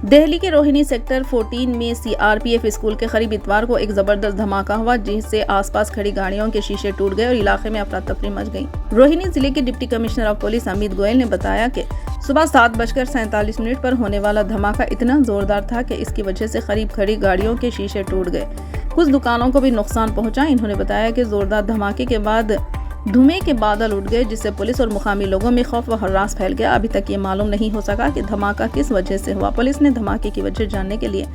दिल्ली के रोहिणी सेक्टर 14 में CRPF school के करीब इतवार को एक जबरदस्त धमाका हुआ, जिससे आसपास खड़ी गाड़ियों के शीशे टूट गए और इलाके में अफरा तफरी मच गई। रोहिणी जिले के deputy commissioner of police Amit Goyal ने बताया कि सुबह 7:47 पर होने वाला धमाका इतना जोरदार था कि इसकी वजह से करीब खड़ी गाड़ियों के शीशे टूट गए। कुछ दुकानों को भी नुकसान पहुंचा। इन्होंने बताया कि जोरदार धमाके के बाद धुएं के बादल उठ गए, जिससे पुलिस और मुकामी लोगों में खौफ व हर्रास फैल गया। अभी तक ये मालूम नहीं हो सका कि धमाका किस वजह से हुआ। पुलिस ने धमाके की वजह जानने के लिए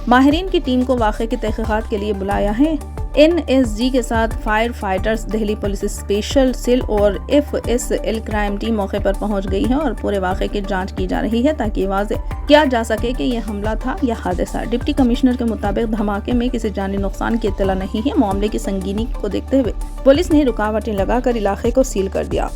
माहिरीन की टीम को वाक़े की तहकीकात के लिए बुलाया है। एनएसजी के साथ fire fighters, Delhi police special cell और एफएसएल क्राइम टीम मौके पर पहुंच गई है और पूरे वाक़े की जांच की जा रही है ताकि वाज़ेह किया जा सके कि यह हमला था या हादसा। डिप्टी कमिश्नर के मुताबिक धमाके में किसी जानी नुकसान की इत्तला नहीं है। मामले की संगीनी को देखते हुए पुलिस ने रुकावटें लगाकर इलाके को सील कर दिया।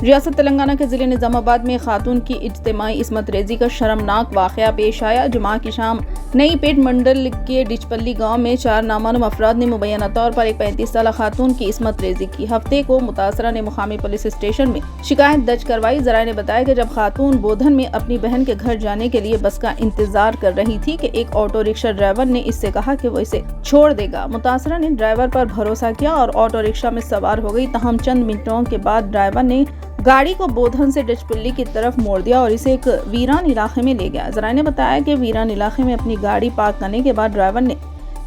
रियासत तेलंगाना के जिले निजामाबाद में खातून की इज्तिमाई इस्मत रेजी का शर्मनाक वाक़या पेश आया। जुमा की शाम नई पेट मंडल के डिचपल्ली गांव में 4 नामालूम अफराद ने मुबैना तौर पर एक 35 साल खातून की इस्मत रेजी की। हफ्ते को मुतासरा ने मुकामी पुलिस स्टेशन में शिकायत दर्ज करवाई। जराये ने बताया कि जब खातून बोधन में अपनी बहन के घर जाने के लिए बस का इंतजार कर रही थी कि एक ऑटो रिक्शा ड्राइवर ने इससे कहा कि वो इसे छोड़ देगा। मुतासरा ने ड्राइवर पर भरोसा किया और ऑटो रिक्शा में सवार हो गई। तहम चंद मिनटों के बाद ड्राइवर ने गाड़ी को बोधन से डिचपल्ली की तरफ मोड़ दिया और इसे एक वीरान इलाके में ले गया। जराये ने बताया कि वीरान इलाके में अपनी गाड़ी पार्क करने के बाद ड्राइवर ने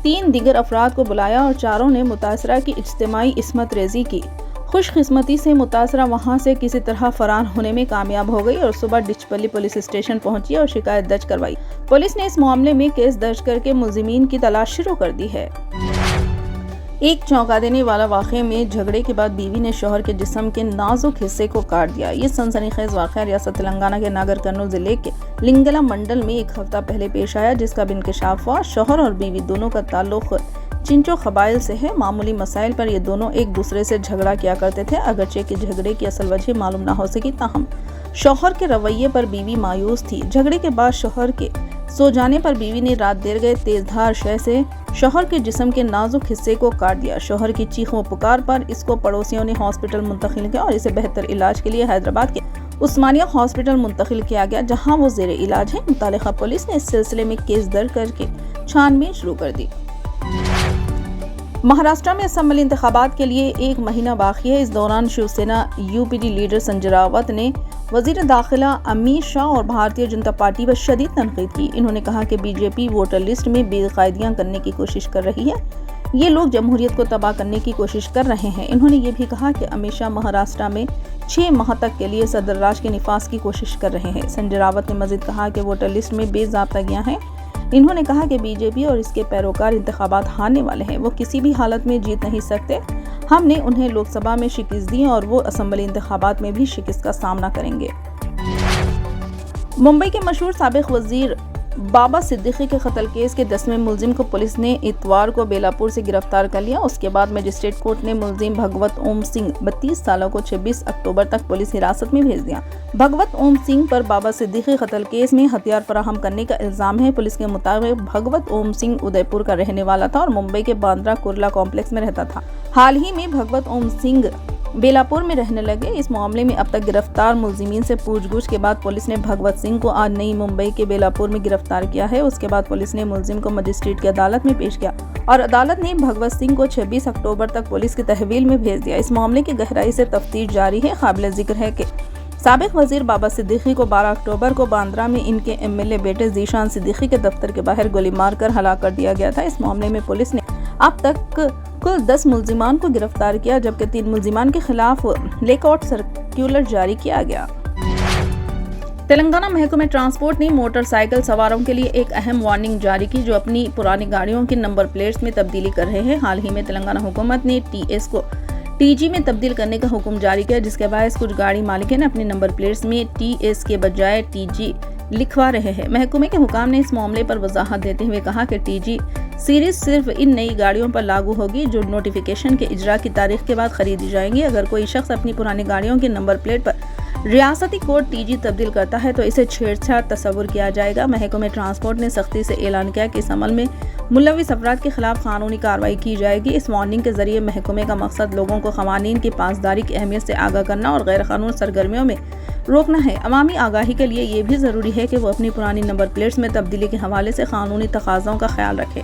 3 दीगर अफराद को बुलाया और चारों ने मुतासरा की इज्तिमाई इस्मत रेजी की। खुशकिस्मती से मुतासरा वहां से किसी तरह फरार होने में कामयाब हो गई और सुबह डिचपल्ली पुलिस स्टेशन पहुंची और शिकायत दर्ज करवाई। पुलिस ने इस मामले में केस दर्ज करके मुलजिमीन की तलाश शुरू कर दी है। एक चौंका देने वाला वाक़े में झगड़े के बाद बीवी ने शौहर के जिस्म के नाजुक हिस्से को काट दिया। ये सनसनीखेज वाक़या रियासत तेलंगाना के नागर कर्नूल जिले के लिंगला मंडल में एक हफ्ता पहले पेश आया, जिसका भी इंकशाफ हुआ। शौहर और बीवी दोनों का ताल्लुक चिंचो कबाइल से है। मामूली मसाइल पर ये दोनों एक दूसरे से झगड़ा किया करते थे। अगरचे कि झगड़े की असल वजह मालूम न हो सकी, ताहम शौहर के रवैये पर बीवी मायूस थी। झगड़े के बाद शौहर के सो जाने पर बीवी ने रात देर गए तेजधार शय से शौहर के जिस्म के नाजुक हिस्से को काट दिया। शौहर की चीखों पुकार पर इसको पड़ोसियों ने हॉस्पिटल मुंतकिल किया और इसे बेहतर इलाज के लिए हैदराबाद के उस्मानिया हॉस्पिटल मुंतकिल किया गया, जहां वो जेर इलाज है। मुतालिका पुलिस ने इस सिलसिले में केस दर्ज करके छानबीन शुरू कर दी। महाराष्ट्र में असेंबली इंतखाबात के लिए 1 महीना बाकी है। इस दौरान शिवसेना यूपीडी लीडर संजय रावत ने वजीर दाखिला अमित शाह और भारतीय जनता पार्टी पर शदीद तनकीद की। इन्होंने कहा कि बीजेपी वोटर लिस्ट में बेकायदियां करने की कोशिश कर रही है। ये लोग जमहूरियत को तबाह करने की कोशिश कर रहे हैं। इन्होंने ये भी कहा कि अमित शाह महाराष्ट्र में 6 माह तक के लिए सदर राज के निफाज की कोशिश कर रहे हैं। संजय रावत ने मजीद कहा कि वोटर लिस्ट में बेज़ाब्तगियां हैं। इन्होंने कहा कि बीजेपी और इसके पैरोकार इंतखाबात हारने वाले हैं। वो किसी भी हालत में जीत नहीं सकते। हमने उन्हें लोकसभा में शिकस्त दी और वो असेंबली इंतखाबात में भी शिकस्त का सामना करेंगे। मुंबई के मशहूर साबिक वजीर बाबा सिद्दीकी के कत्ल केस के 10वें मुलजिम को पुलिस ने इतवार को बेलापुर से गिरफ्तार कर लिया। उसके बाद मजिस्ट्रेट कोर्ट ने मुलजिम भगवत ओम सिंह 32 सालों को 26 अक्टूबर तक पुलिस हिरासत में भेज दिया। भगवत ओम सिंह पर बाबा सिद्दीकी कत्ल केस में हथियार फराहम करने का इल्जाम है। पुलिस के मुताबिक भगवत ओम सिंह उदयपुर का रहने वाला था और मुंबई के बांद्रा कुर्ला कॉम्प्लेक्स में रहता था। हाल ही में भगवत ओम सिंह बेलापुर में रहने लगे। इस मामले में अब तक गिरफ्तार मुलजिमीन से पूछगछ के बाद पुलिस ने भगवत सिंह को आज नई मुंबई के बेलापुर में गिरफ्तार किया है। उसके बाद पुलिस ने मुलजिम को मजिस्ट्रेट की अदालत में पेश किया और अदालत ने भगवत सिंह को 26 अक्टूबर तक पुलिस की तहवील में भेज दिया। इस मामले की गहराई से तफ्तीश जारी है। काबिल जिक्र है कि साबिक वजीर बाबा सिद्दीकी को 12 अक्टूबर को बांद्रा में इनके एमएलए बेटे जीशान सिद्दीकी के दफ्तर के बाहर गोली मारकर हलाक कर दिया गया था। इस मामले में पुलिस ने अब तक कुल 10 मुलजिमान को गिरफ्तार किया, जबकि 3 मुलजिमान के खिलाफ लेकआउट सर्कुलर जारी किया गया। तेलंगाना महकमे ट्रांसपोर्ट ने मोटरसाइकिल सवारों के लिए एक अहम वार्निंग जारी की, जो अपनी पुरानी गाड़ियों की नंबर प्लेट्स में तब्दीली कर रहे हैं। हाल ही में तेलंगाना हुकूमत ने टीएस को टीजी में तब्दील करने का हुक्म जारी किया, जिसके बायस कुछ गाड़ी मालिकीन अपने नंबर प्लेट्स में टीएस के बजाय टीजी लिखवा रहे हैं। महकमे के हुकाम ने इस मामले पर वजाहत देते हुए कहा कि टीजी सीरीज सिर्फ इन नई गाड़ियों पर लागू होगी जो नोटिफिकेशन के इजरा की तारीख के बाद खरीदी जाएंगी। अगर कोई शख्स अपनी पुरानी गाड़ियों के नंबर प्लेट पर रियासती कोड टीजी तब्दील करता है तो इसे छेड़छाड़ तस्वुर किया जाएगा। महकमे ट्रांसपोर्ट ने सख्ती से ऐलान किया कि इस अमल में मुलविस अफराद के खिलाफ कानूनी कार्रवाई की जाएगी। इस वार्निंग के जरिए महकमे का मकसद लोगों को खवानीन की पासदारी की अहमियत से आगाह करना और गैर कानूनी सरगर्मियों में रोकना है। अवामी आगाही के लिए ये भी ज़रूरी है कि वो अपनी पुरानी नंबर प्लेट्स में तब्दीली के हवाले से कानूनी तकाज़ों का ख्याल रखें।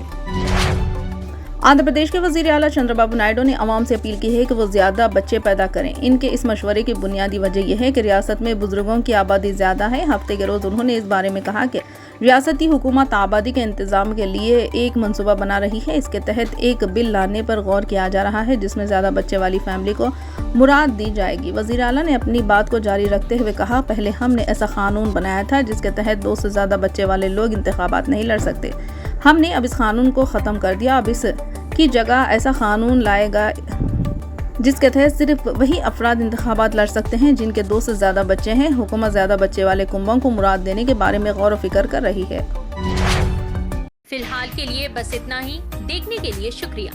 आंध्र प्रदेश के वज़ीर आला चंद्रबाबू नायडू ने अवाम से अपील की है कि वो ज़्यादा बच्चे पैदा करें। इनके इस मशवरे की बुनियादी वजह यह है कि रियासत में बुजुर्गों की आबादी ज़्यादा है। हफ्ते के रोज़ उन्होंने इस बारे में कहा कि रियासती हुकूमत आबादी के इंतज़ाम के लिए एक मनसूबा बना रही है। इसके तहत एक बिल लाने पर गौर किया जा रहा है जिसमें ज़्यादा बच्चे वाली फैमिली को मुराद दी जाएगी। वज़ीर आला ने अपनी बात को जारी रखते हुए कहा, पहले हमने ऐसा कानून बनाया था जिसके तहत 2 से ज़्यादा बच्चे वाले लोग इंतखाबात नहीं लड़ सकते। हमने अब इस कानून को ख़त्म कर दिया। अब इस की जगह ऐसा कानून लाएगा जिसके तहत सिर्फ वही अफराद इंतखाबात लड़ सकते हैं जिनके 2 से ज़्यादा बच्चे हैं। हुकूमत ज़्यादा बच्चे वाले कुंबों को मुराद देने के बारे में गौर व फिक्र कर रही है। फिलहाल के लिए बस इतना ही। देखने के लिए शुक्रिया।